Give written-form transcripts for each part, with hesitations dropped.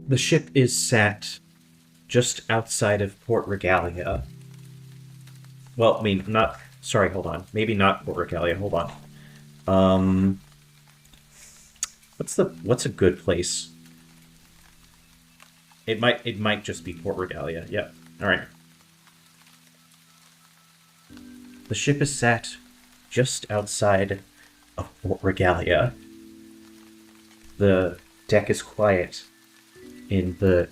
The ship is sat just outside of Port Regalia. Well, I mean, not... Sorry, hold on. Maybe not Port Regalia. Hold on. What's a good place? It might just be Port Regalia. Yep. All right. The ship is sat just outside of Port Regalia. The deck is quiet in the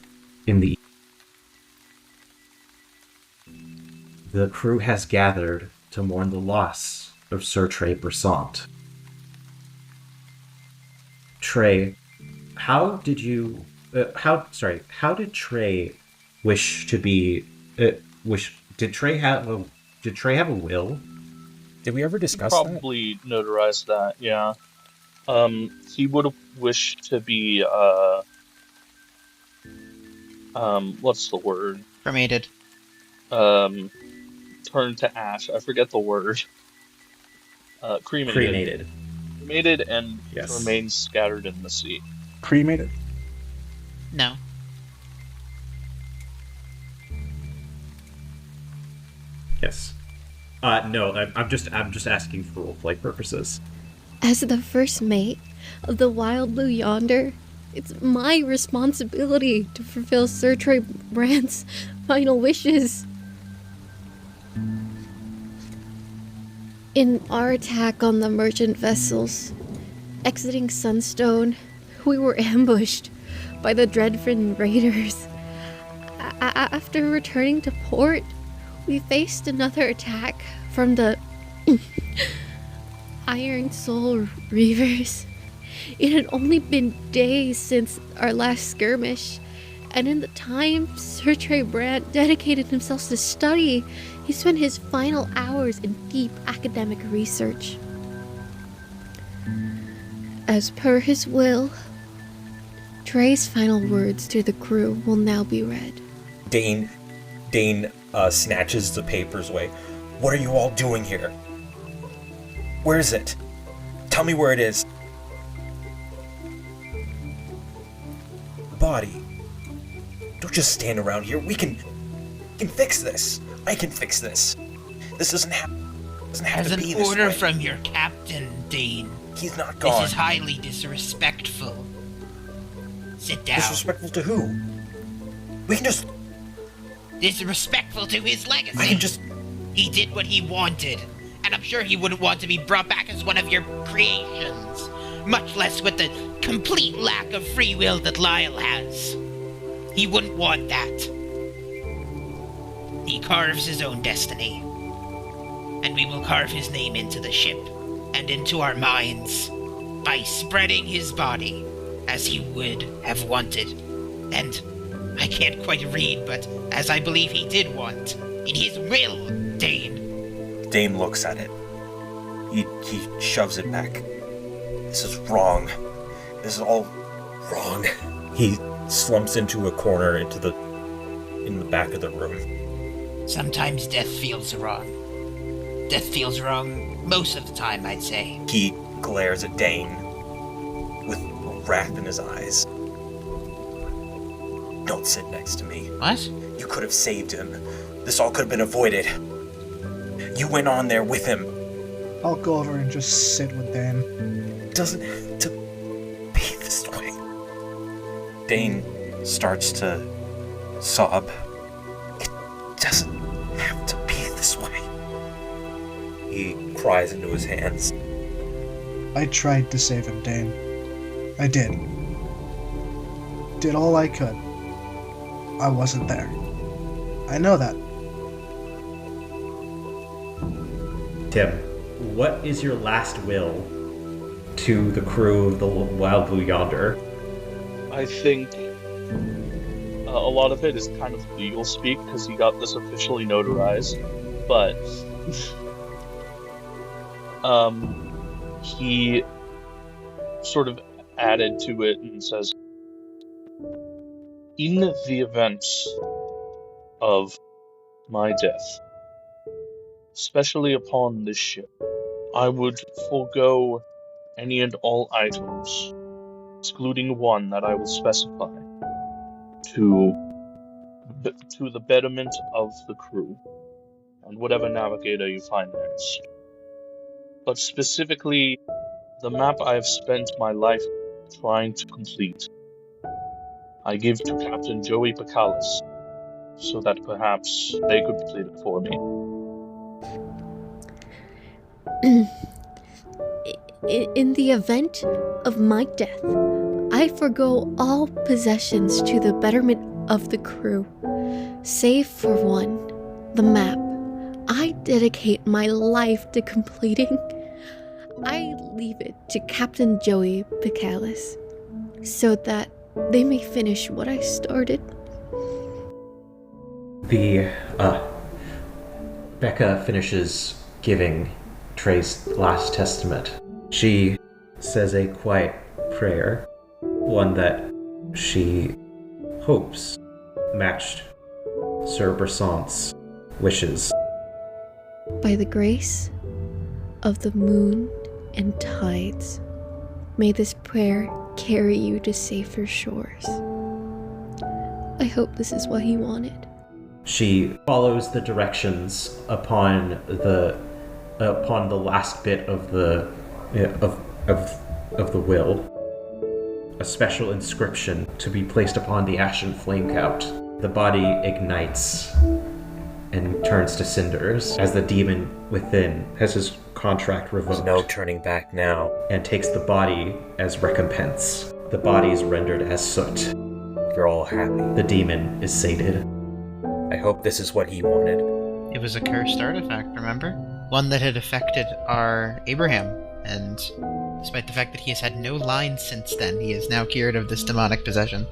crew has gathered to mourn the loss of Sir Tre Bresaint. Tre, how did Tre wish to be did Tre have a will? Did we ever discuss Probably notarized that, yeah. He would have wished to be, what's the word? Cremated. Turned to ash. I forget the word. Cremated. Cremated and yes. Remains scattered in the sea. Cremated? No. Yes. No, I'm just asking for roleplay purposes. As the first mate of the Wild Blue Yonder, it's my responsibility to fulfill Sir Tre Bresaint's final wishes. In our attack on the merchant vessels, exiting Sunstone, we were ambushed by the Dreadfin raiders. After returning to port, we faced another attack from the Iron Soul Reavers. It had only been days since our last skirmish, and in the time Sir Tre Bresaint dedicated himself to study, he spent his final hours in deep academic research. As per his will, Tre's final words to the crew will now be read. Dane snatches the papers away. What are you all doing here? Where is it? Tell me where it is. The body. Don't just stand around here. We can fix this. I can fix this. This doesn't have to be this way. As an order from your captain, Dane. He's not gone. This is highly disrespectful. Sit down. Disrespectful to who? We can just... Disrespectful to his legacy. I can just... He did what he wanted, and I'm sure he wouldn't want to be brought back as one of your creations, much less with the complete lack of free will that Lyle has. He wouldn't want that. He carves his own destiny, and we will carve his name into the ship and into our minds by spreading his body as he would have wanted. And I can't quite read, but as I believe he did want, in his will, Dane. Dane looks at it. He shoves it back. This is wrong. This is all wrong. He slumps into a corner in the back of the room. Sometimes death feels wrong. Death feels wrong most of the time, I'd say. He glares at Dane with wrath in his eyes. Don't sit next to me. What? You could have saved him. This all could have been avoided. You went on there with him. I'll go over and just sit with Dane. It doesn't have to be this way. Dane starts to sob. It doesn't have to be this way. He cries into his hands. I tried to save him, Dane. I did. Did all I could. I wasn't there. I know that. Tim, what is your last will to the crew of the Wild Blue Yonder? I think a lot of it is kind of legal speak because he got this officially notarized, but he sort of added to it and says, in the event of my death, especially upon this ship, I would forego any and all items, excluding one that I will specify, to to the betterment of the crew and whatever navigator you find next. But specifically, the map I have spent my life trying to complete, I give to Captain Joey Pacallis, so that perhaps they could complete it for me. In the event of my death, I forgo all possessions to the betterment of the crew, save for one, the map. I dedicate my life to completing. I leave it to Captain Joey Pacallis, so that they may finish what I started. Becca finishes giving Tre's last testament. She says a quiet prayer, one that she hopes matched Sir Bresaint's wishes. By the grace of the moon and tides, may this prayer carry you to safer shores. I hope this is what he wanted. She follows the directions upon the last bit of the will. A special inscription to be placed upon the ashen flame couch. The body ignites and turns to cinders as the demon within has his contract revoked. There's no turning back now. And takes the body as recompense. The body is rendered as soot. You're all happy. The demon is sated. I hope this is what he wanted. It was a cursed artifact, remember? One that had affected our Abraham, and despite the fact that he has had no lines since then, he is now cured of this demonic possession.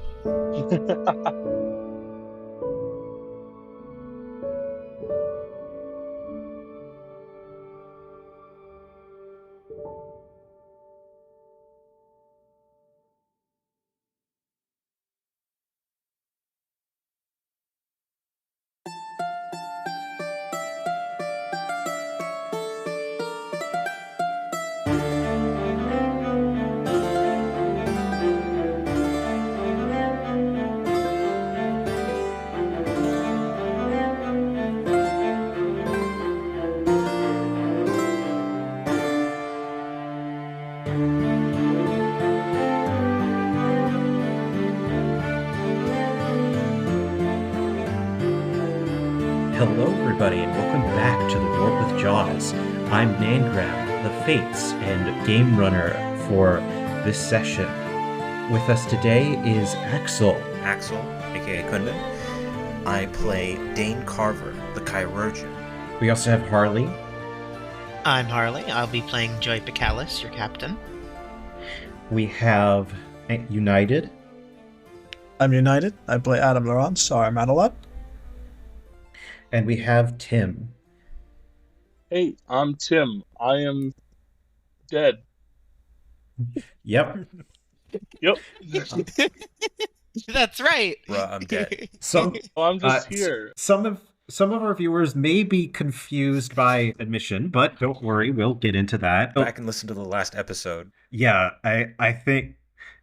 Hello everybody and welcome back to the Warp with Jaws. I'm NaN-Gram, the Fates and Game Runner for this session. With us today is Axol. Axol, aka Kundan. I play Dane Carver, the Chirurgeon. We also have Harley. I'm Harley. I'll be playing Joey Pacallis, your captain. We have United. I'm United. I play Adam Laurence, our Matelot. And we have Tim. Hey, I'm Tim. I am dead. Yep. Yep. That's right. Bruh, I'm dead. I'm just here. Some of our viewers may be confused by admission, but don't worry, we'll get into that. Back and listen to the last episode. Yeah, I think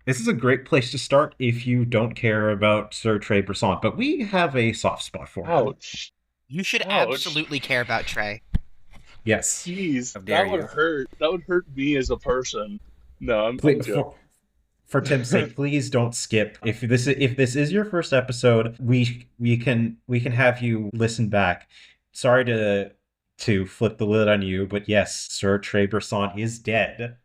this is a great place to start if you don't care about Sir Tre Bresaint, but we have a soft spot for him. Ouch. You should Ouch. absolutely care about Tre. Yes. Jeez, How dare that would you. hurt. That would hurt me as a person. No, I'm Please, joking. for Tim's sake, please don't skip. If this is your first episode, we can have you listen back. Sorry to flip the lid on you, but yes, Sir Tre Bresaint is dead.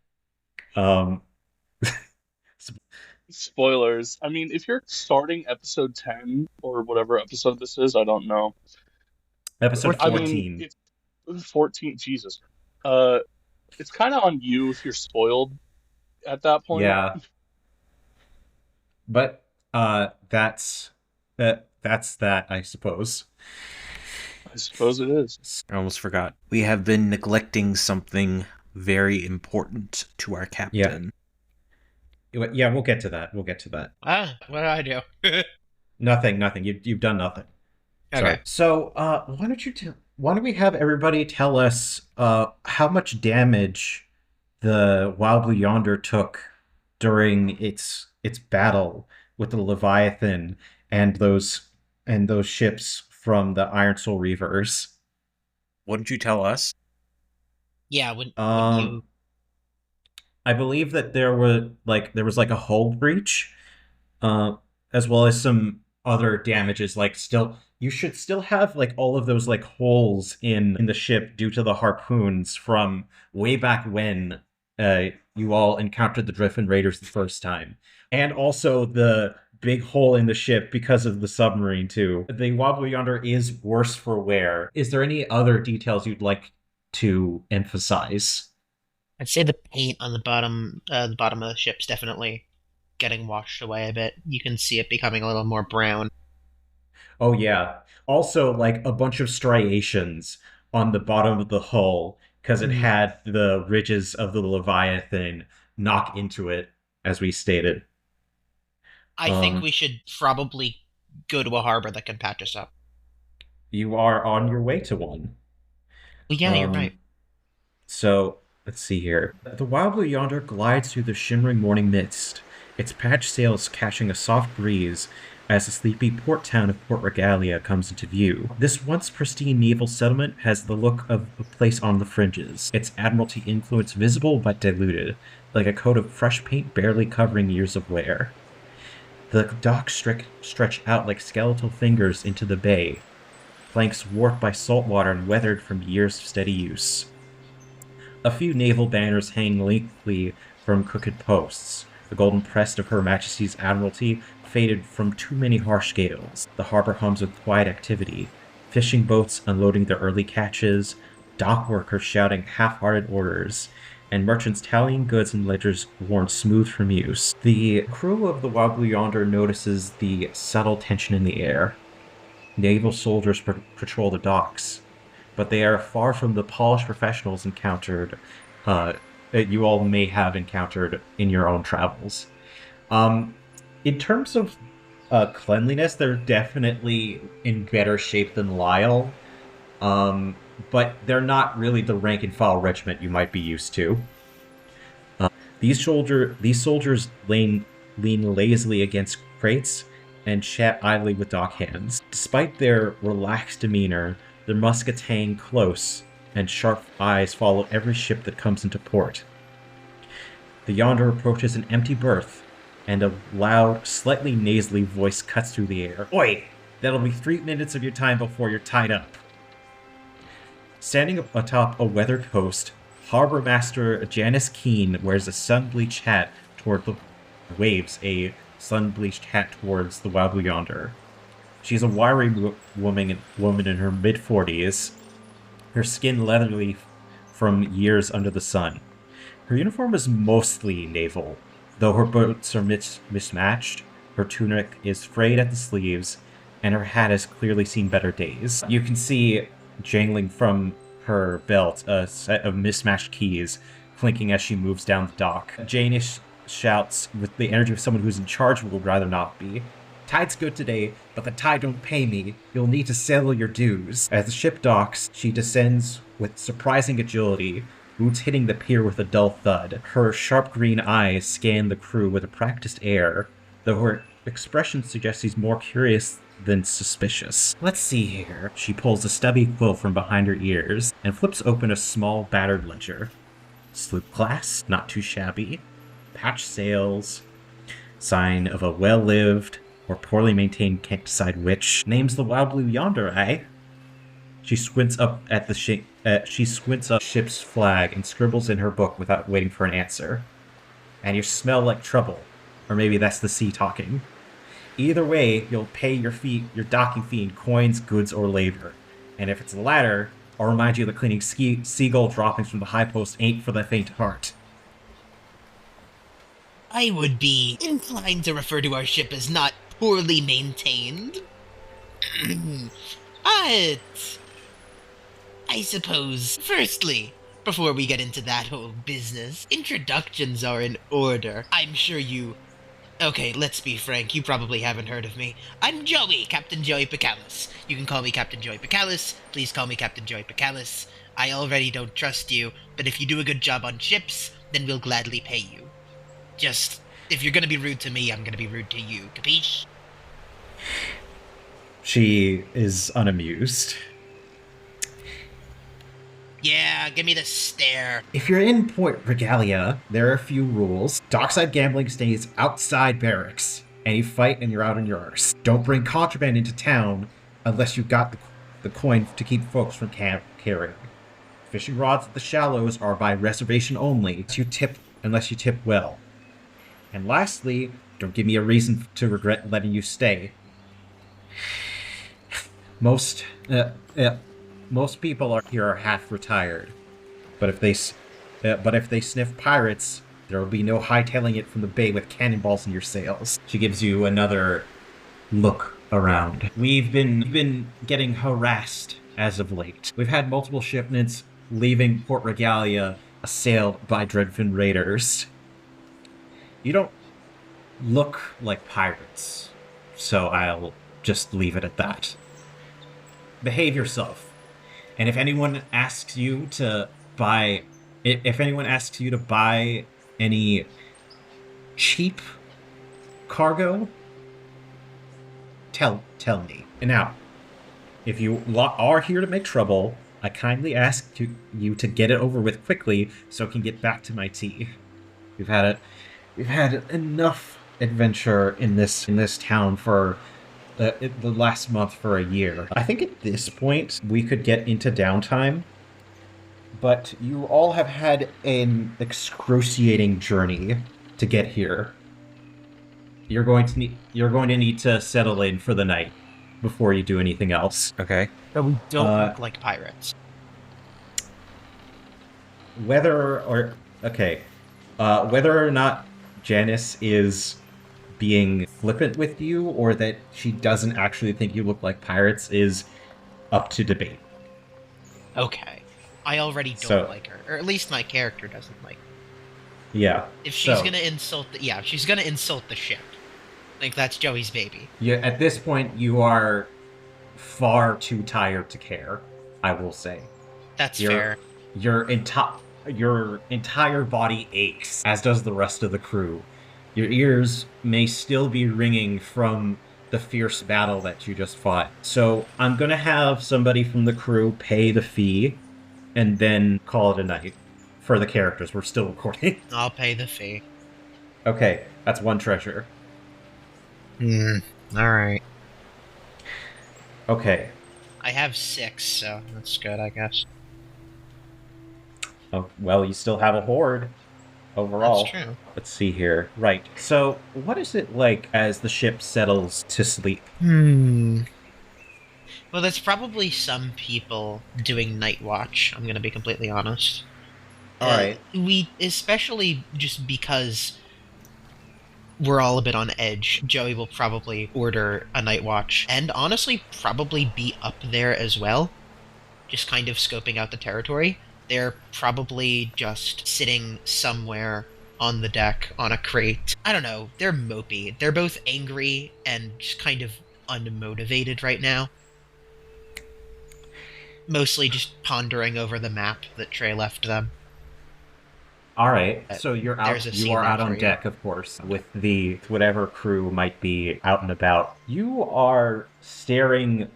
Spoilers. I mean, if you're starting episode 10 or whatever episode this is, I don't know. Episode I 14. mean, it's 14. Jesus. It's kind of on you if you're spoiled at that point. Yeah. But that's that, I suppose. I suppose it is. I almost forgot. We have been neglecting something very important to our captain. Yeah, we'll get to that. What What do I do? Nothing. You've done nothing. Okay. So, why don't we have everybody tell us how much damage the Wild Blue Yonder took during its battle with the Leviathan and those ships from the Iron Soul Reavers. Wouldn't you tell us? Yeah, when Um, you... I believe that there was like a hull breach, uh, as well as some other damages. Like, still, you should still have like all of those like holes in the ship due to the harpoons from way back when you all encountered the Driftwind Raiders the first time, and also the big hole in the ship because of the submarine too. The Wild Blue Yonder is worse for wear. Is there any other details you'd like to emphasize? I'd say the paint on the bottom of the ship's definitely getting washed away a bit. You can see it becoming a little more brown. Oh yeah. Also, like a bunch of striations on the bottom of the hull because it had the ridges of the Leviathan knock into it, as we stated. I think Um, we should probably go to a harbor that can patch us up. you are on your way to one. Well, yeah, you're Um, right. So, let's see here. The Wild Blue Yonder glides through the shimmering morning mist, its patched sails catching a soft breeze as the sleepy port town of Port Regalia comes into view. This once pristine naval settlement has the look of a place on the fringes, its admiralty influence visible but diluted, like a coat of fresh paint barely covering years of wear. The docks stretch out like skeletal fingers into the bay, planks warped by salt water and weathered from years of steady use. A few naval banners hang linkly from crooked posts. The golden crest of Her Majesty's Admiralty faded from too many harsh gales. The harbor hums with quiet activity. Fishing boats unloading their early catches, dock workers shouting half-hearted orders, and merchants tallying goods in ledgers worn smooth from use. The crew of the Wild Blue Yonder notices the subtle tension in the air. Naval soldiers patrol the docks, but they are far from the polished professionals that you all may have encountered in your own travels. In terms of cleanliness, they're definitely in better shape than Lyle, but they're not really the rank and file regiment you might be used to. These soldiers lean lazily against crates and chat idly with dock hands. Despite their relaxed demeanor, their muskets hang close, and sharp eyes follow every ship that comes into port. The Yonder approaches an empty berth, and a loud, slightly nasally voice cuts through the air. Oi! That'll be 3 minutes of your time before you're tied up. Standing atop a weathered post, Harbor Master Janice Keene wears a sun-bleached hat toward the waves, a sun-bleached hat towards the Wild Blue Yonder. She's a wiry woman in her mid-40s, her skin leathery from years under the sun. Her uniform is mostly naval, though her boots are mismatched, her tunic is frayed at the sleeves, and her hat has clearly seen better days. You can see jangling from her belt a set of mismatched keys clinking as she moves down the dock. Janice shouts with the energy of someone who's in charge but would rather not be. Tide's good today, but the tide don't pay me. You'll need to settle your dues. As the ship docks, she descends with surprising agility, boots hitting the pier with a dull thud. Her sharp green eyes scan the crew with a practiced air, though her expression suggests she's more curious than suspicious. Let's see here. She pulls a stubby quill from behind her ears and flips open a small battered ledger. Sloop class, not too shabby. Patched sails, sign of a well-lived or poorly maintained can't decide which. Name's the Wild Blue Yonder, eh? She squints up at the ship's flag and scribbles in her book without waiting for an answer. And you smell like trouble. Or maybe that's the sea talking. Either way, you'll pay your docking fee in coins, goods, or labor. And if it's the latter, I'll remind you that cleaning seagull droppings from the high post ain't for the faint heart. I would be inclined to refer to our ship as not poorly maintained. But I suppose, firstly, before we get into that whole business, introductions are in order. I'm sure you... Okay, let's be frank, you probably haven't heard of me. I'm Joey, Captain Joey Pacallis. You can call me Captain Joey Pacallis. Please call me Captain Joey Pacallis. I already don't trust you, but if you do a good job on ships, then we'll gladly pay you. Just, if you're gonna be rude to me, I'm gonna be rude to you, capiche? She is unamused. Yeah, give me the stare. If you're in Port Regalia, there are a few rules. Dockside gambling stays outside barracks. Any fight and you're out on your arse. Don't bring contraband into town unless you've got the coin to keep folks from carrying. Fishing rods at the shallows are by reservation only, unless you tip well. And lastly, don't give me a reason to regret letting you stay. Most people here are half retired, but if they sniff pirates, there will be no hightailing it from the bay with cannonballs in your sails. She gives you another look around. We've been getting harassed as of late. We've had multiple shipments leaving Port Regalia assailed by Dreadfin raiders. You don't look like pirates, so I'll just leave it at that. Behave yourself. And if anyone asks you to buy any cheap cargo, tell me. And now, if you are here to make trouble, I kindly ask you to get it over with quickly so I can get back to my tea. We've had enough adventure in this town for the last month for a year. I think at this point we could get into downtime, but you all have had an excruciating journey to get here. You're going to need to settle in for the night before you do anything else. Okay. But we don't look like pirates. Whether or not Janice is being flippant with you or that she doesn't actually think you look like pirates is up to debate. Okay. I already don't like her. Or at least my character doesn't like her. Yeah. If she's gonna insult the ship. Like, that's Joey's baby. Yeah, at this point, you are far too tired to care, I will say. That's fair. Your entire body aches, as does the rest of the crew. Your ears may still be ringing from the fierce battle that you just fought. So I'm going to have somebody from the crew pay the fee and then call it a night for the characters. We're still recording. I'll pay the fee. Okay, that's one treasure. Alright. Okay. I have 6, so that's good, I guess. Oh, well, you still have a horde overall. That's true. Let's see here. Right. So, what is it like as the ship settles to sleep? Well, there's probably some people doing night watch, I'm gonna be completely honest. Alright. We, especially just because we're all a bit on edge, Joey will probably order a night watch, and honestly probably be up there as well, just kind of scoping out the territory. They're probably just sitting somewhere on the deck on a crate. I don't know, they're mopey. They're both angry and just kind of unmotivated right now. Mostly just pondering over the map that Tre left them. All right, so you're out. You are out on you. deck, of course, with whatever crew might be out and about. You are staring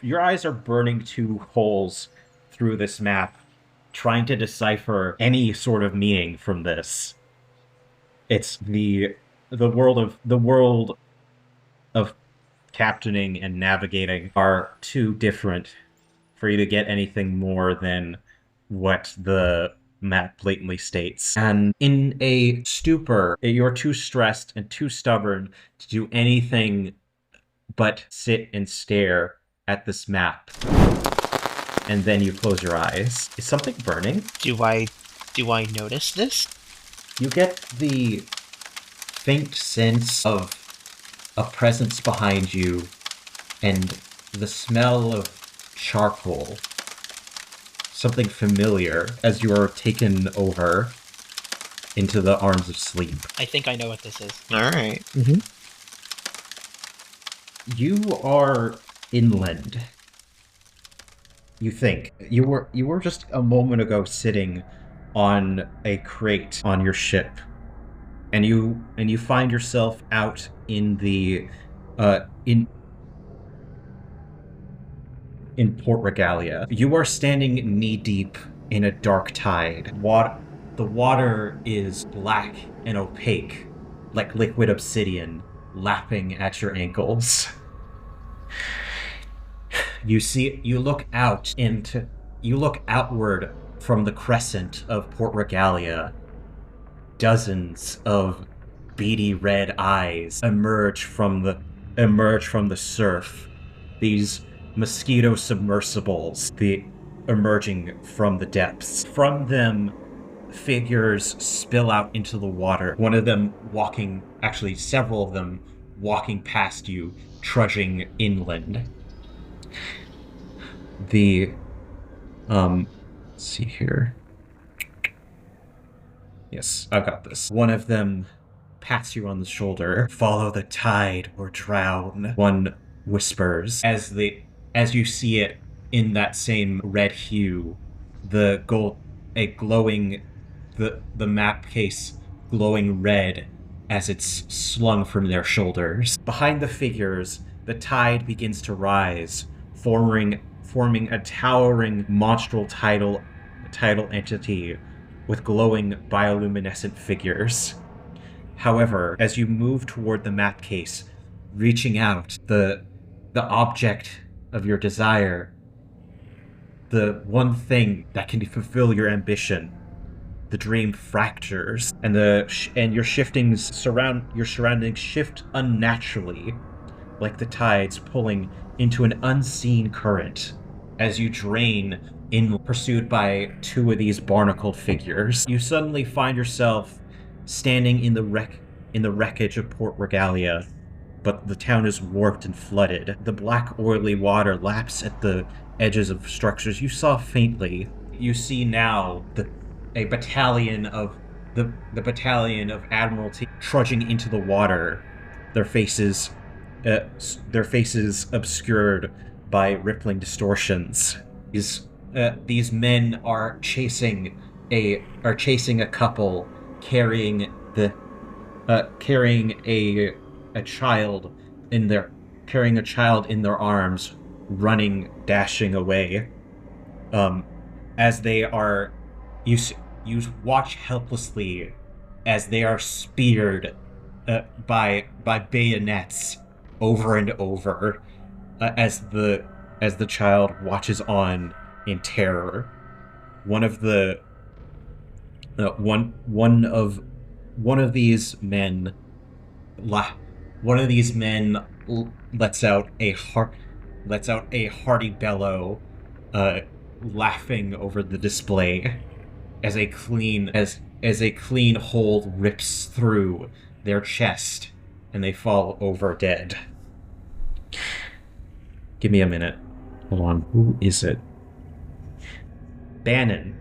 your eyes are burning 2 holes through this map, trying to decipher any sort of meaning from this. It's the world of captaining and navigating are too different for you to get anything more than what the map blatantly states. And in a stupor, you're too stressed and too stubborn to do anything but sit and stare at this map. And then you close your eyes. Is something burning? Do I notice this? You get the faint sense of a presence behind you and the smell of charcoal. Something familiar as you are taken over into the arms of sleep. I think I know what this is. Alright. You are inland. You think. You were just a moment ago sitting on a crate on your ship. And you find yourself out in the in Port Regalia. You are standing knee-deep in a dark tide. The water is black and opaque, like liquid obsidian, lapping at your ankles. You look outward from the crescent of Port Regalia. Dozens of beady red eyes emerge from the surf. These mosquito submersibles, emerging from the depths. From them, figures spill out into the water. One of them several of them walking past you, trudging inland. Let's see here. Yes, I've got this. One of them pats you on the shoulder. Follow the tide or drown, one whispers. As you see it in that same red hue, the map case glowing red as it's slung from their shoulders. Behind the figures, the tide begins to rise, forming a towering monstral tidal entity with glowing bioluminescent figures. However, as you move toward the map case, reaching out, the object of your desire, the one thing that can fulfill your ambition, the dream fractures, and your surroundings shift unnaturally, like the tides pulling into an unseen current. As you drain in, pursued by two of these barnacled figures, you suddenly find yourself standing in the wreckage of Port Regalia, but the town is warped and flooded. The black oily water laps at the edges of structures you saw faintly. You see now the battalion of Admiralty trudging into the water, their faces obscured by rippling distortions. These men are chasing a couple carrying a child in their arms, running, dashing away. As they are, you watch helplessly as they are speared by bayonets over and over, as the child watches on in terror. One of these men lets out a hearty bellow, laughing over the display, as a clean hole rips through their chest and they fall over dead. Give me a minute. Hold on. Who is it? Bannon.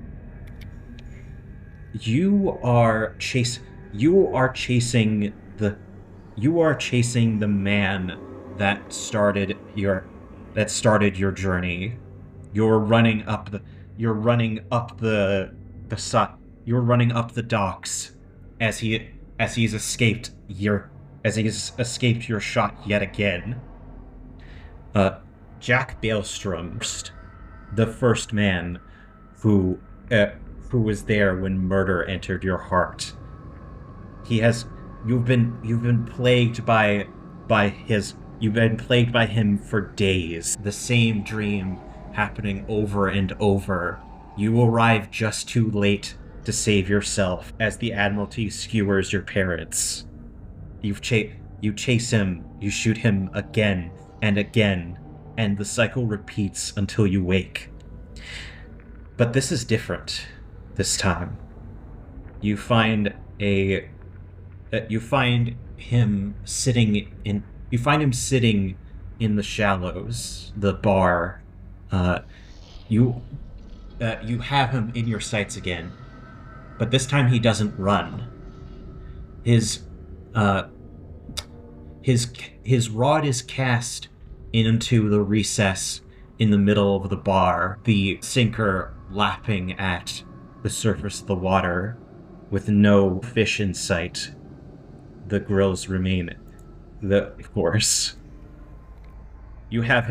You are chasing the man that started your journey. You're running up the docks as he's escaped your shot yet again. Jack Baelstrom, the first man who was there when murder entered your heart. You've been plagued by him for days. The same dream happening over and over. You arrive just too late to save yourself as the Admiralty skewers your parents. You chase him, you shoot him again and again, and the cycle repeats until you wake. But this is different this time. You find him sitting in the shallows, the bar. You have him in your sights again, but this time he doesn't run. His rod is cast into the recess in the middle of the bar, the sinker lapping at the surface of the water with no fish in sight. The grills remain, of course. You have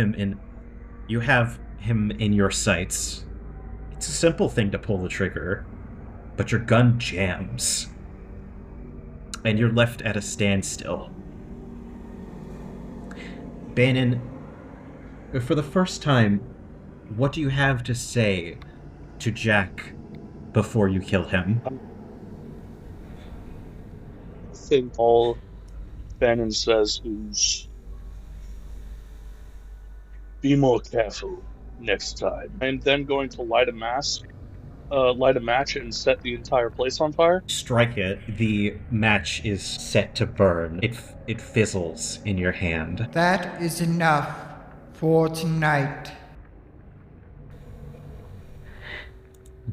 him in your sights, it's a simple thing to pull the trigger, but your gun jams, and you're left at a standstill. Bannon, for the first time, what do you have to say to Jack before you kill him? I think all Bannon says is, be more careful next time. I'm then going to light a match and set the entire place on fire. Strike it. The match is set to burn. It fizzles in your hand. That is enough for tonight.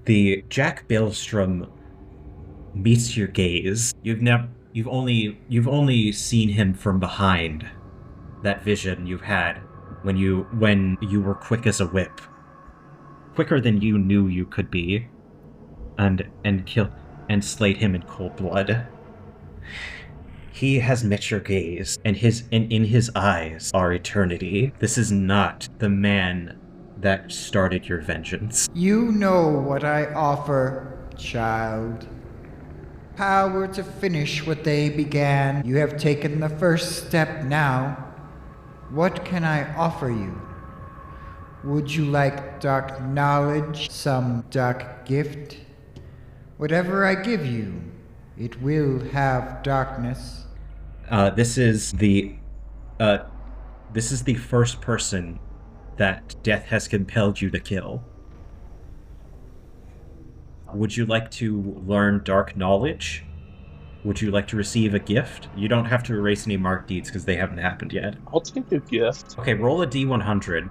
The Jack Billstrom meets your gaze. You've only seen him from behind. That vision you had when you were quick as a whip. Quicker than you knew you could be. And slayed him in cold blood. He has met your gaze, and in his eyes are eternity. This is not the man that started your vengeance. You know what I offer, child. Power to finish what they began. You have taken the first step now. What can I offer you? Would you like dark knowledge, some dark gift? Whatever I give you, it will have darkness. This is the first person that death has compelled you to kill. Would you like to learn dark knowledge? Would you like to receive a gift? You don't have to erase any marked deeds because they haven't happened yet. I'll take a gift. Okay, roll a D100.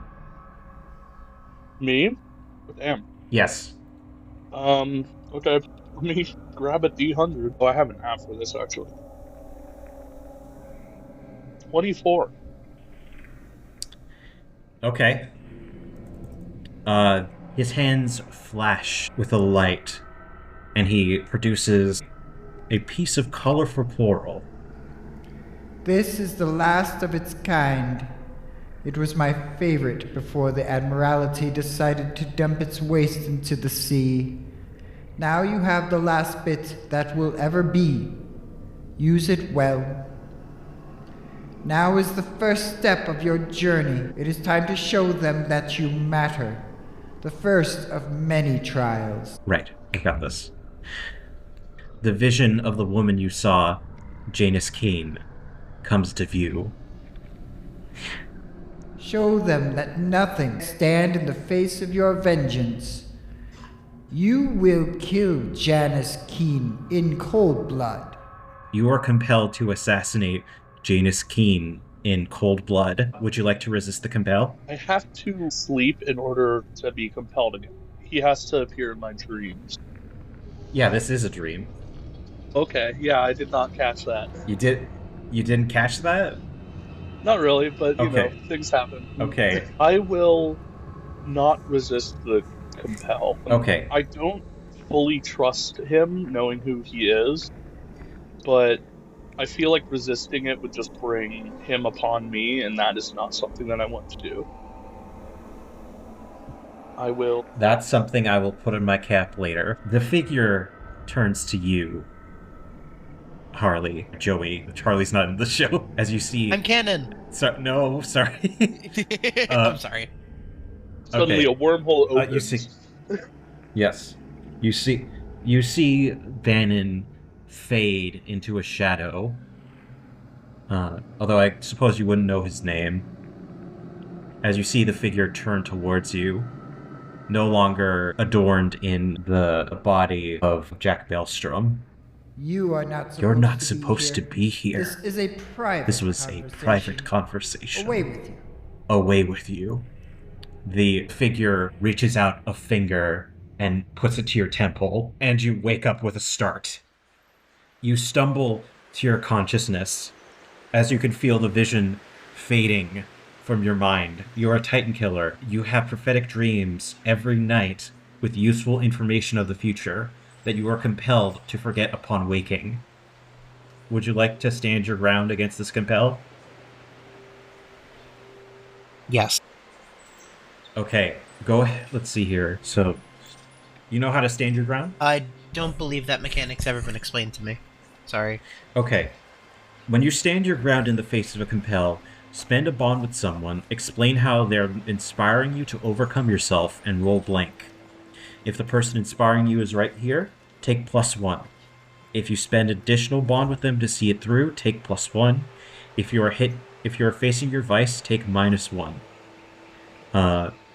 Me? Damn. Yes. Okay. Let me grab a D100. Oh, I have an app for this, actually. 24. Okay. His hands flash with a light, and he produces a piece of colorful coral. This is the last of its kind. It was my favorite before the Admiralty decided to dump its waste into the sea. Now you have the last bit that will ever be. Use it well. Now is the first step of your journey. It is time to show them that you matter. The first of many trials. Right, I got this. The vision of the woman you saw, Janus Keene, comes to view. Show them that nothing stand in the face of your vengeance. You will kill Janus Keene in cold blood. You are compelled to assassinate Janus Keene in cold blood. Would you like to resist the compel? I have to sleep in order to be compelled again. He has to appear in my dreams. Yeah, this is a dream. Okay, yeah, I did not catch that. You didn't catch that? Not really, but you Okay. know, things happen. Okay. I will not resist the compel. Okay. I don't fully trust him, knowing who he is, but I feel like resisting it would just bring him upon me, and that is not something that I want to do. I will. That's something I will put in my cap later. The figure turns to you, Harley. Joey. Harley's not in the show. As you see... I'm canon. No, sorry. I'm sorry. Suddenly a wormhole opens. You see... Yes. You see Bannon fade into a shadow. Although I suppose you wouldn't know his name. As you see the figure turn towards you, no longer adorned in the body of Jack Bellstrom. You are not supposed You're not to supposed to be here. This is a private This was a private conversation. Away with you. Away with you. The figure reaches out a finger and puts it to your temple, and you wake up with a start. You stumble to your consciousness as you can feel the vision fading from your mind. You're a Titan killer. You have prophetic dreams every night with useful information of the future that you are compelled to forget upon waking. Would you like to stand your ground against this compel? Yes. Okay, go ahead. Let's see here. So, you know how to stand your ground? I don't believe that mechanic's ever been explained to me. Sorry. Okay. When you stand your ground in the face of a compel, spend a bond with someone, explain how they're inspiring you to overcome yourself, and roll blank. If the person inspiring you is right here, take +1. If you spend additional bond with them to see it through, take +1. If you are facing your vice, take -1.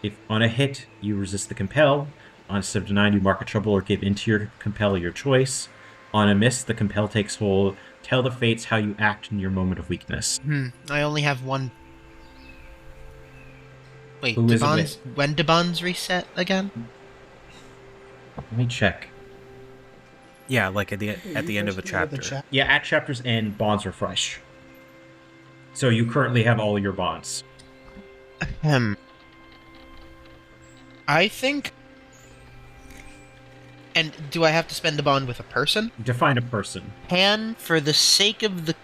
If on a hit you resist the compel, on a 7 to 9 you mark a trouble or give into your compel of your choice. On a miss, the compel takes hold. Tell the fates how you act in your moment of weakness. I only have one. Wait, Who is it bonds? When do bonds reset again? Let me check. Yeah, like at the end of a chapter. Yeah, at chapter's end, bonds refresh. So you currently have all your bonds. I think. And do I have to spend a bond with a person? Define a person. For the sake of the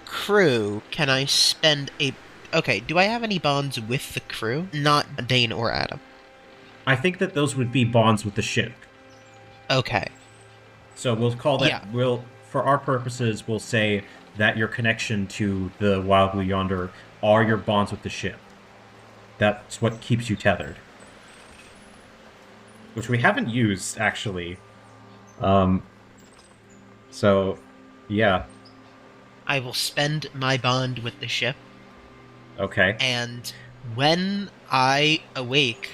crew, can I spend a... Okay, do I have any bonds with the crew? Not Dane or Adam. I think that those would be bonds with the ship. Okay. So we'll call that... Yeah. For our purposes, we'll say that your connection to the Wild Blue Yonder are your bonds with the ship. That's what keeps you tethered. Which we haven't used, actually. So, yeah. I will spend my bond with the ship. Okay. And when I awake,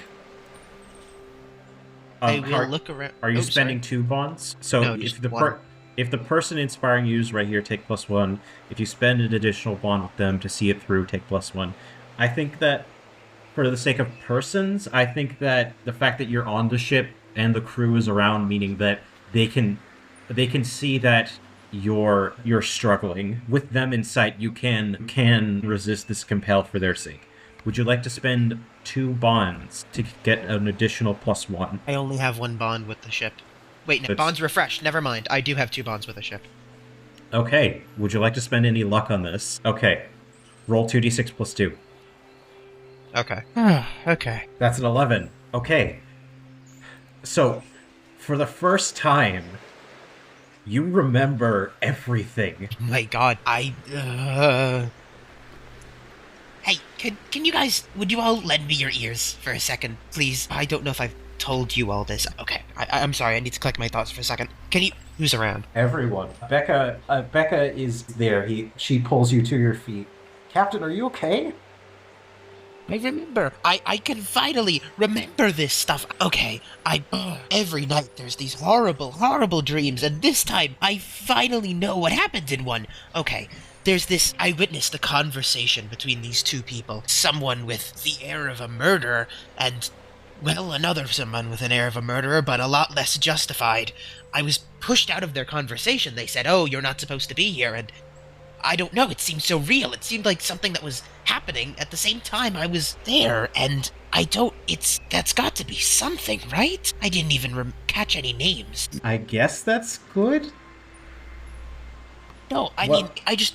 I will look around. Are you spending 2 bonds? So No, if just the one. if the person inspiring you is right here, take +1. If you spend an additional bond with them to see it through, take +1. I think that for the sake of persons, I think that the fact that you're on the ship and the crew is around, meaning that they can see that you're struggling. With them in sight, you can resist this compel for their sake. Would you like to spend 2 bonds to get an additional +1? I only have 1 bond with the ship. Wait, no, bonds refreshed. Never mind. I do have 2 bonds with the ship. Okay. Would you like to spend any luck on this? Okay. Roll 2d6 + 2. Okay. Okay. That's an 11. Okay. So, for the first time, you remember everything. Oh my god, Hey, can you guys... Would you all lend me your ears for a second, please? I don't know if I've told you all this. Okay, I'm sorry, I need to collect my thoughts for a second. Can you... Who's around? Everyone. Becca is there. She pulls you to your feet. Captain, are you okay? I remember. I can finally remember this stuff. Okay, every night there's these horrible, horrible dreams, and this time I finally know what happened in one. Okay, there's this... I witnessed a conversation between these 2 people. Someone with the air of a murderer, and, well, another someone with an air of a murderer, but a lot less justified. I was pushed out of their conversation. They said, "Oh, you're not supposed to be here," and... I don't know, it seemed so real. It seemed like something that was happening at the same time I was there, and that's got to be something, right? I didn't even catch any names. I guess that's good? No, I mean, I just...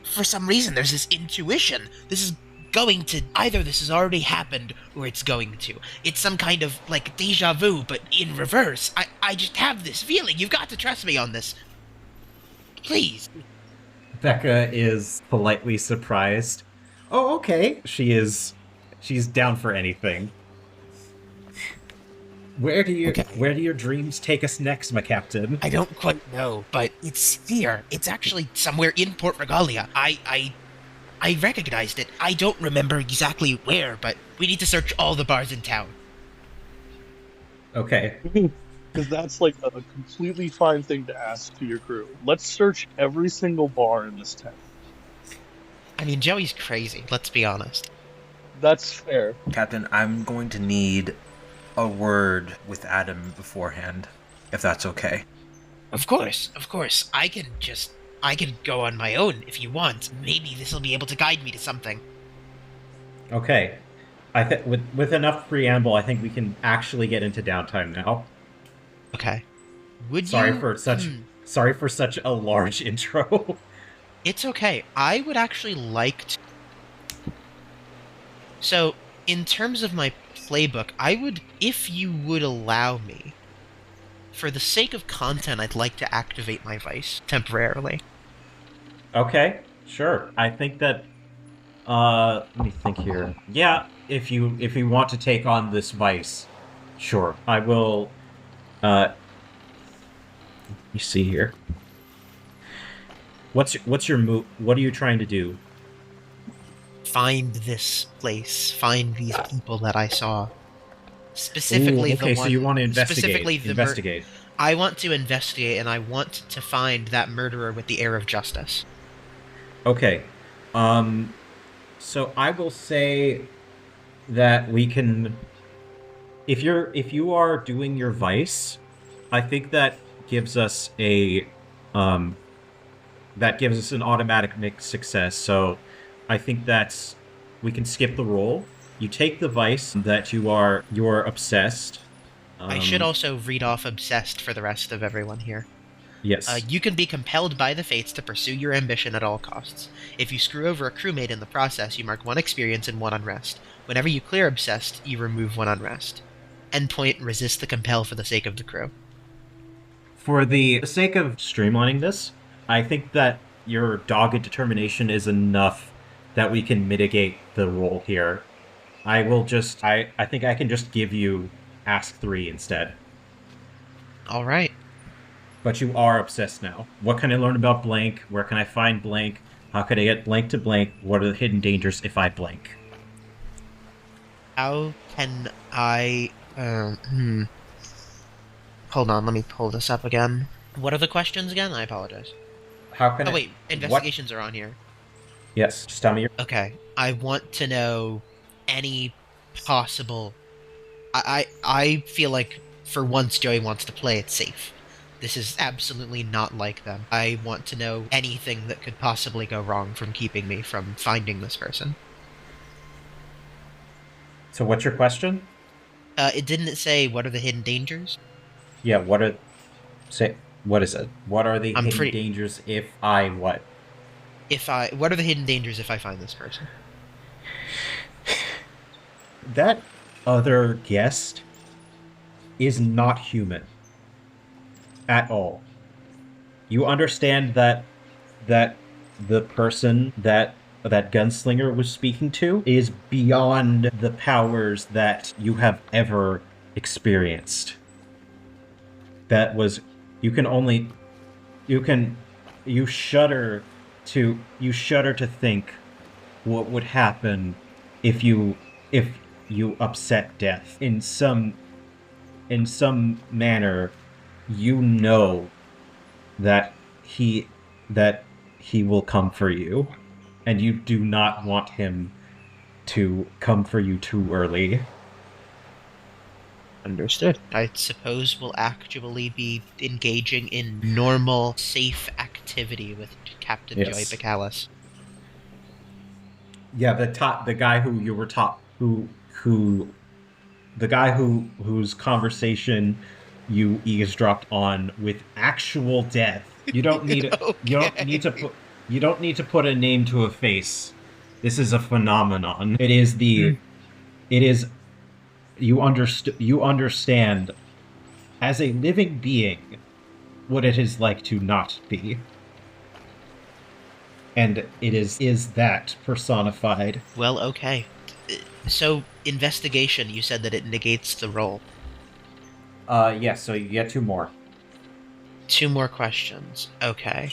For some reason, there's this intuition. This is going to... Either this has already happened, or it's going to. It's some kind of, like, deja vu, but in reverse. I just have this feeling. You've got to trust me on this. Please. Becca is politely surprised. Oh, okay. She's down for anything. Where do your dreams take us next, my captain? I don't quite know, but it's here. It's actually somewhere in Port Regalia. I recognized it. I don't remember exactly where, but we need to search all the bars in town. Okay. Because that's like a completely fine thing to ask to your crew. Let's search every single bar in this town. I mean, Joey's crazy, let's be honest. That's fair. Captain, I'm going to need a word with Adam beforehand, if that's okay. Of course. I can go on my own if you want. Maybe this will be able to guide me to something. Okay. With enough preamble, I think we can actually get into downtime now. Okay. Sorry for such a large intro. It's okay. I would actually like to... So, In terms of my playbook, I would, if you would allow me, for the sake of content, I'd like to activate my vice temporarily. Okay, sure. I think that. Let me think here. Yeah, if you want to take on this vice, sure. I will. Let me see here. What's your move? What are you trying to do? Find this place. Find these people that I saw. Specifically, okay, the one. So you want to investigate? Specifically, Investigate. I want to investigate, and I want to find that murderer with the air of justice. Okay. So I will say that we can. If you are doing your vice, I think that gives us a that gives us an automatic mixed success. So I think we can skip the roll. You take the vice that you're obsessed. I should also read off obsessed for the rest of everyone here. Yes. You can be compelled by the fates to pursue your ambition at all costs. If you screw over a crewmate in the process, you mark 1 experience and 1 unrest. Whenever you clear obsessed, you remove 1 unrest. Endpoint, resist the compel for the sake of the crew. For the sake of streamlining this, I think that your dogged determination is enough that we can mitigate the roll here. I think I can just give you Ask 3 instead. Alright. But you are obsessed now. What can I learn about blank? Where can I find blank? How can I get blank to blank? What are the hidden dangers if I blank? How can I... Hold on, let me pull this up again. What are the questions again? I apologize. How can Oh wait, investigations are on here. Yes, just tell me your... Okay, I want to know any possible... I feel like for once Joey wants to play it safe. This is absolutely not like them. I want to know anything that could possibly go wrong from keeping me from finding this person. So what's your question? It didn't say what are the hidden dangers? Yeah, what is it? What are the hidden dangers if I what? What are the hidden dangers if I find this person? That other guest is not human. At all. You understand that the person that gunslinger was speaking to is beyond the powers that you have ever experienced. You shudder to think what would happen if you upset death in some manner. You know that he will come for you, and you do not want him to come for you too early. Understood. I suppose we'll actually be engaging in normal, safe activity with Captain Joey Pacallis. Yeah, the guy whose conversation you eavesdropped on with actual death. You don't need you don't need to put a name to a face. This is a phenomenon. You understand as a living being what it is like to not be. And it is that personified. Well, okay. So, investigation, you said that it negates the roll. Yes, so you get 2 more. 2 more questions. Okay.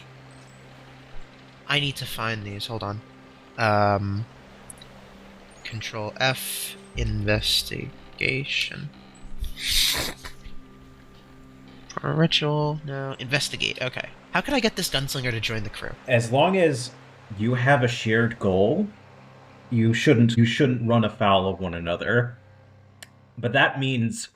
I need to find these. Hold on. Control F, investigation. For a ritual, no. Investigate, okay. How can I get this gunslinger to join the crew? As long as you have a shared goal, you shouldn't run afoul of one another. But that means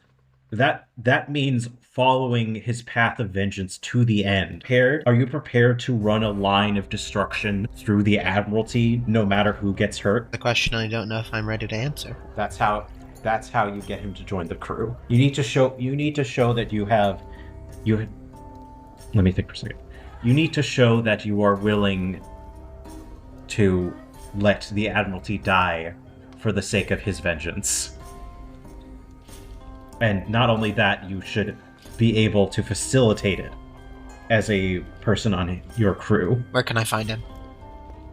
following his path of vengeance to the end. Are you prepared to run a line of destruction through the Admiralty, no matter who gets hurt? The question I don't know if I'm ready to answer. That's how you get him to join the crew. You need to show that you have. Let me think for a second. You need to show that you are willing to let the Admiralty die for the sake of his vengeance. And not only that, you should be able to facilitate it as a person on your crew. Where can I find him?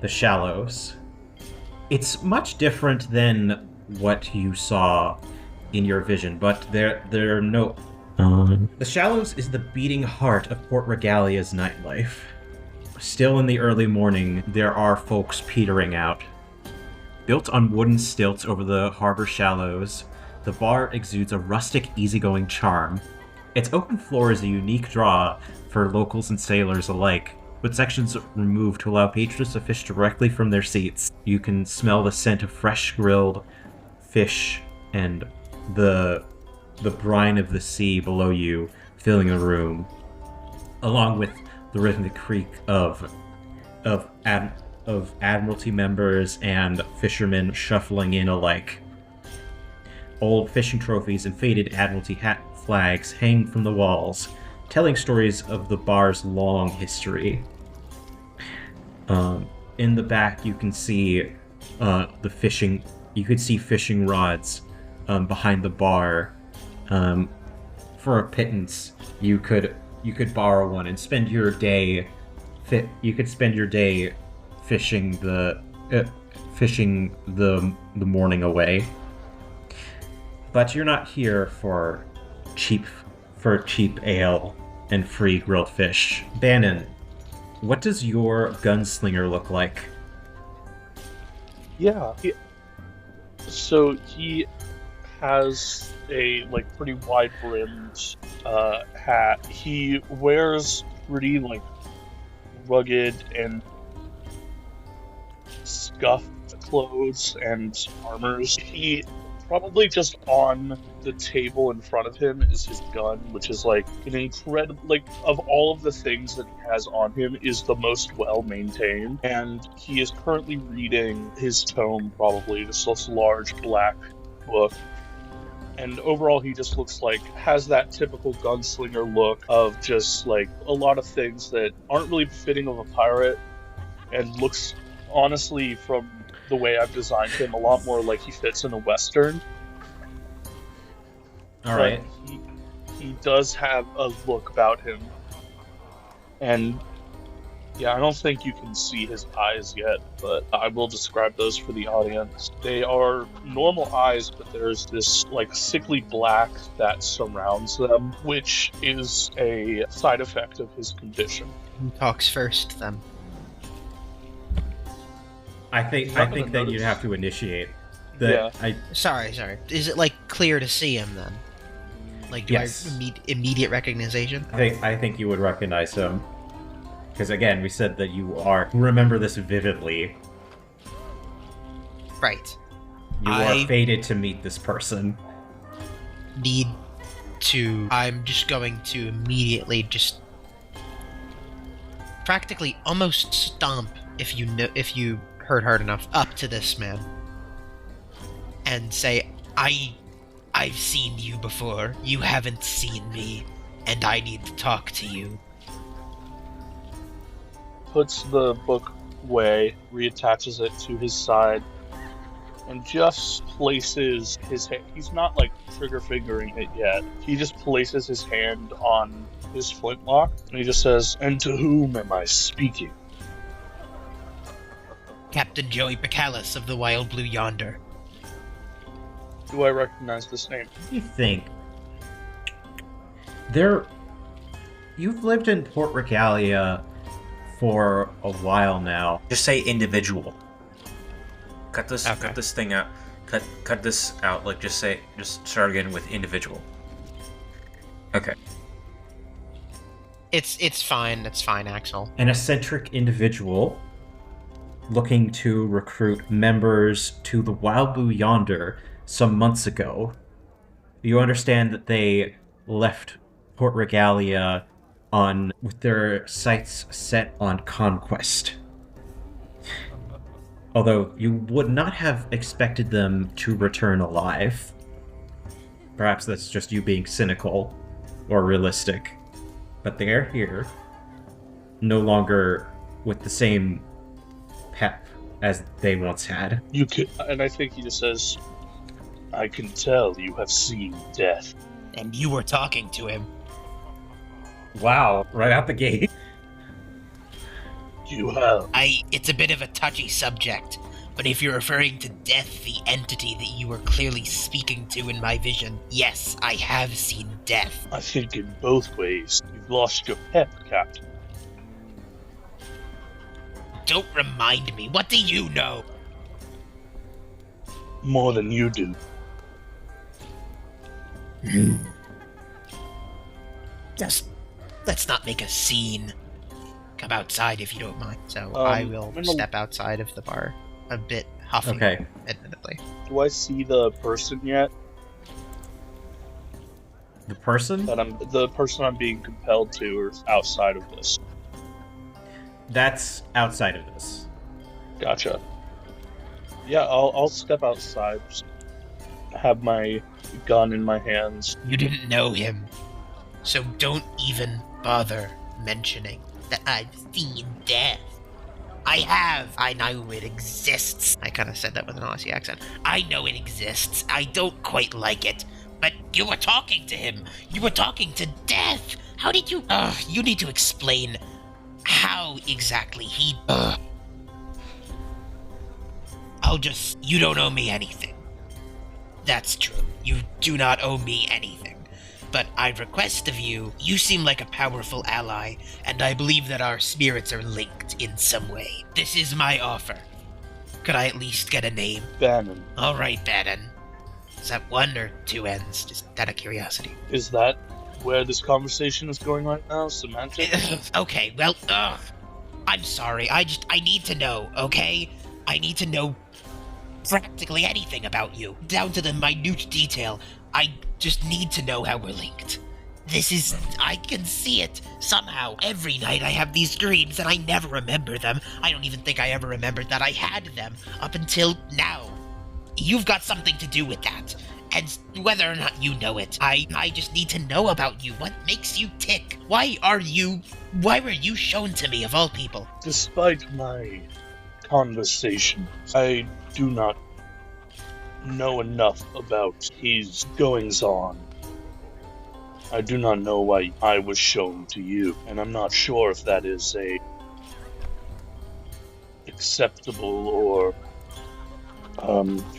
The Shallows. It's much different than what you saw in your vision, but there are no... The Shallows is the beating heart of Port Regalia's nightlife. Still in the early morning, there are folks petering out. Built on wooden stilts over the harbor shallows, the bar exudes a rustic, easygoing charm. Its open floor is a unique draw for locals and sailors alike, with sections removed to allow patrons to fish directly from their seats. You can smell the scent of fresh grilled fish and the brine of the sea below you filling the room, along with the rhythmic creak of Admiralty members and fishermen shuffling in alike. Old fishing trophies and faded Admiralty hat flags hang from the walls, telling stories of the bar's long history. In the back, you can see the fishing. You could see fishing rods behind the bar. For a pittance, you could borrow one and spend your day. You could spend your day fishing the morning away. But you're not here for cheap ale and free grilled fish. Bannon, what does your gunslinger look like? Yeah. So he has a pretty wide brimmed hat. He wears pretty rugged and scuffed clothes and armors. He probably just on the table in front of him is his gun, which is an incredible, of all of the things that he has on him, is the most well maintained. And he is currently reading his tome, probably this large black book. And overall, he just looks has that typical gunslinger look of just a lot of things that aren't really fitting of a pirate, and looks, honestly, from the way I've designed him, a lot more like he fits in a Western. Alright. He does have a look about him. And yeah, I don't think you can see his eyes yet, but I will describe those for the audience. They are normal eyes, but there's this sickly black that surrounds them, which is a side effect of his condition. Who talks first, then? I think that you'd have to initiate. Sorry. Is it clear to see him then? Do Yes. I immediate recognition? I think you would recognize him. Because again, we said that you remember this vividly. Right. You are fated to meet this person. I'm just going to immediately just practically almost stomp, if you heard hard enough, up to this man and say, I've seen you before. You haven't seen me, and I need to talk to you. Puts the book away, reattaches it to his side, and just places his hand. He's not trigger fingering it yet. He just places his hand on his flintlock, and he just says, "And to whom am I speaking?" Captain Joey Pacallis of the Wild Blue Yonder. Do I recognize this name? What do you think? You've lived in Port Regalia for a while now. Just say individual. Cut this thing out. Cut this out. Just start again with individual. Okay. It's fine. It's fine, Axol. An eccentric individual looking to recruit members to the Wild Blue Yonder some months ago. You understand that they left Port Regalia with their sights set on conquest. Although you would not have expected them to return alive. Perhaps that's just you being cynical or realistic. But they are here, no longer with the same pep as they once had. You can, and I think he just says, "I can tell you have seen death." And you were talking to him. Wow, right out the gate. You have. It's a bit of a touchy subject, but if you're referring to death, the entity that you were clearly speaking to in my vision, yes, I have seen death. I think in both ways. You've lost your pep, Captain. Don't remind me. What do you know? More than you do. Just let's not make a scene. Come outside if you don't mind. So I will step outside of the bar, a bit huffy, Okay. admittedly. Do I see the person yet? The person? The person I'm being compelled to, or outside of this? That's outside of this. Gotcha. Yeah, I'll step outside. Just have my gun in my hands. You didn't know him, so don't even bother mentioning that I've seen death. I have. I know it exists. I kind of said that with an Aussie accent. I know it exists. I don't quite like it. But you were talking to him. You were talking to death. How did you... you need to explain how exactly he... You don't owe me anything. That's true. You do not owe me anything. But I request of you, you seem like a powerful ally, and I believe that our spirits are linked in some way. This is my offer. Could I at least get a name? Bannon. All right, Bodan. Is that one or two ends? Just out of curiosity. Is that where this conversation is going right now? Semantic? Okay, well, I'm sorry. I need to know, okay? I need to know practically anything about you, down to the minute detail. I just need to know how we're linked. I can see it, somehow. Every night I have these dreams and I never remember them. I don't even think I ever remembered that I had them, up until now. You've got something to do with that. And whether or not you know it, I just need to know about you. What makes you tick? Why were you shown to me, of all people? Despite my conversation, I do not know enough about his goings-on. I do not know why I was shown to you, and I'm not sure if that is a acceptable or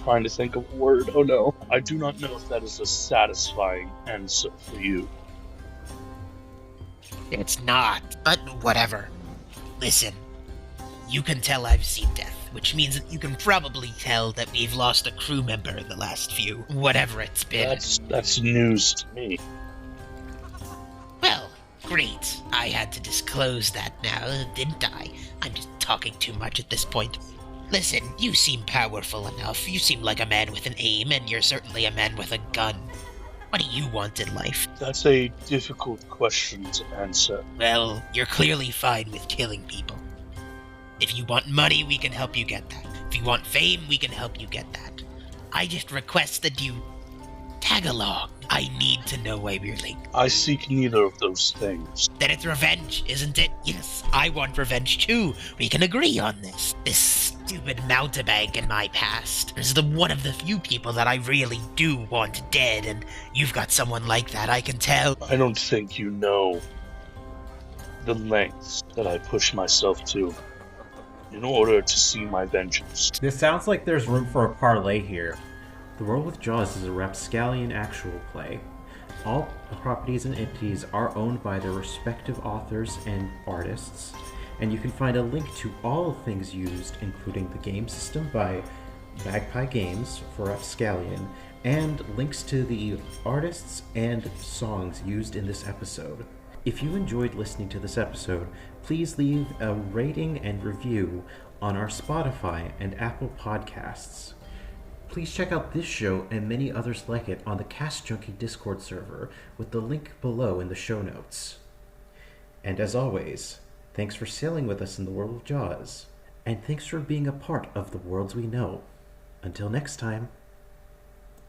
trying to think of a word. Oh no. I do not know if that is a satisfying answer for you. It's not, but whatever. Listen, you can tell I've seen death, which means that you can probably tell that we've lost a crew member in the last few, whatever it's been. That's news to me. Well, great. I had to disclose that now, didn't I? I'm just talking too much at this point. Listen, you seem powerful enough. You seem like a man with an aim, and you're certainly a man with a gun. What do you want in life? That's a difficult question to answer. Well, you're clearly fine with killing people. If you want money, we can help you get that. If you want fame, we can help you get that. I just request that you tag along. I need to know why we're linked. I seek neither of those things. Then it's revenge, isn't it? Yes, I want revenge too. We can agree on this. This stupid mountebank in my past is one of the few people that I really do want dead, and you've got someone like that, I can tell. I don't think you know the lengths that I push myself to in order to see my vengeance. This sounds like there's room for a parlay here. The World with Jaws is a Rapscallion actual play. All properties and entities are owned by their respective authors and artists, and you can find a link to all things used, including the game system by Magpie Games for Rapscallion, and links to the artists and songs used in this episode. If you enjoyed listening to this episode, please leave a rating and review on our Spotify and Apple Podcasts. Please check out this show and many others like it on the Cast Junkie Discord server with the link below in the show notes. And as always, thanks for sailing with us in the world of Jaws, and thanks for being a part of the worlds we know. Until next time.